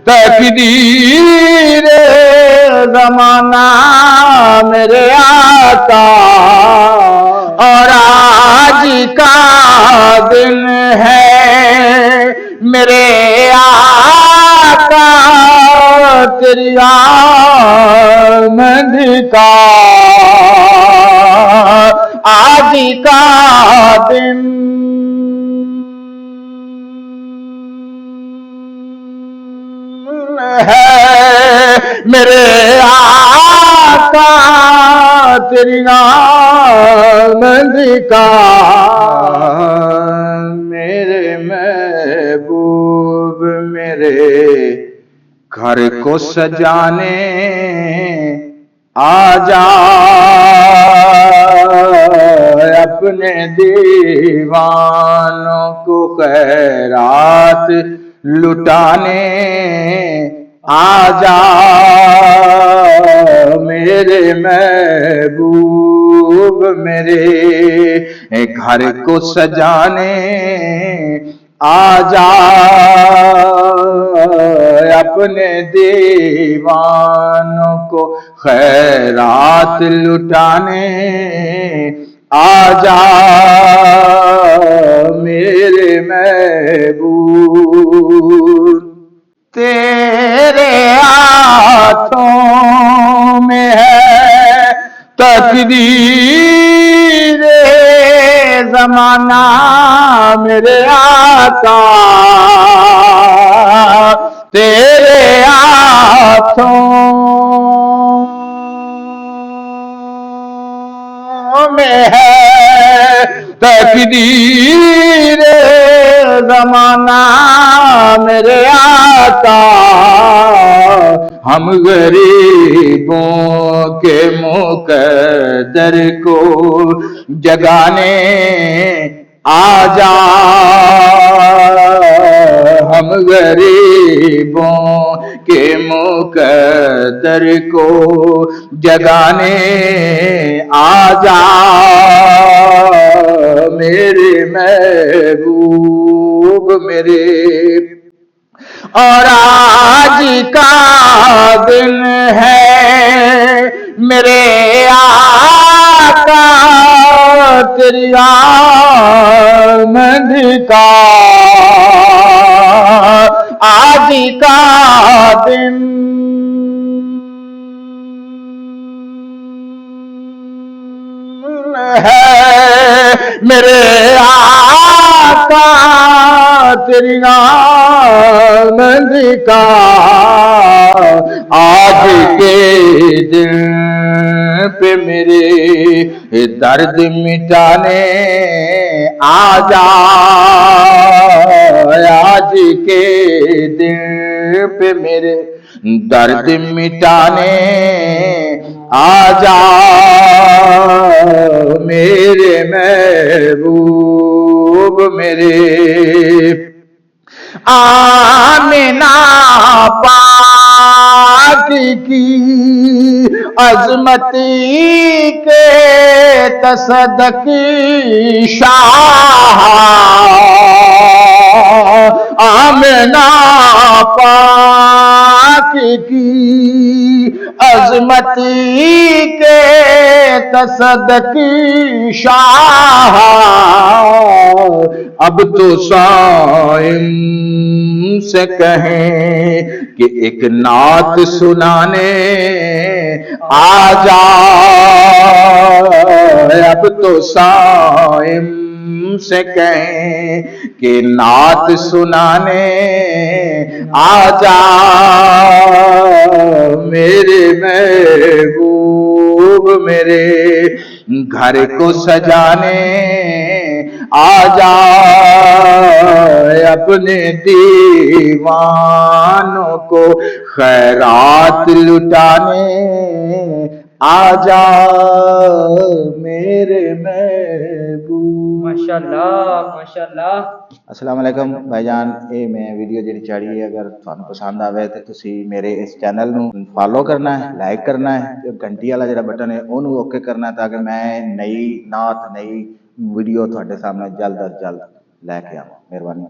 تقدیر زمانہ میرے آقا اور آج کا دن ہے میرے آقا تیری آمد کا آج کا دن ہے میرے آقا تیری آمد کا میرے محبوب میرے گھر کو سجانے آجا اپنے دیوانوں کو خیرات لٹانے آجا میرے محبوب میرے گھر کو سجانے آجا اپنے دیوانوں کو خیرات لٹانے آجا میرے محبوب تیرے ہاتھوں میں ہے تقدیر زمانہ میرے آقا تیرے ہاتھوں میں ہے تقدیر زمانہ میرے آقا ہم غریبوں کے مقدر کو جگانے آجا ہم غریبوں کے مقدر کو جگانے آجا میرے محبوب میرے اور آج کا دن ہے میرے آقا تیری آمد کا آج کا دن ہے میرے آقا تیری آمد کا آج کے دن پہ میرے درد مٹانے آجا آج کے دن پہ میرے درد مٹانے آجا میرے محبوب میرے آمنہ پاک کی عظمت کے تصدق شاہ آمنہ پاک کی عظمت کے تصدق شاہ اب تو صائم سے کہیں کہ ایک نعت سنانے آجا اب تو صائم سے کہیں کہ نعت سنانے آجا میرے محبوب میرے گھر کو سجانے آجا اپنے دیوانوں کو خیرات لٹانے آجا میرے محبوب ماشاءاللہ ماشاءاللہ. السلام علیکم بھائی جان اے میں ویڈیو جڑی چاڑی ہے اگر تھانوں پسند آوے تے تسی میرے اس چینل نو فالو کرنا ہے لائک کرنا ہے تے گھنٹی والا جڑا بٹن ہے اونوں اوکے کرنا ہے تاکہ میں نئی نعت نئی ویڈیو تھوڑے سامنے جلد از جلد لے کے آواں. مہربانی.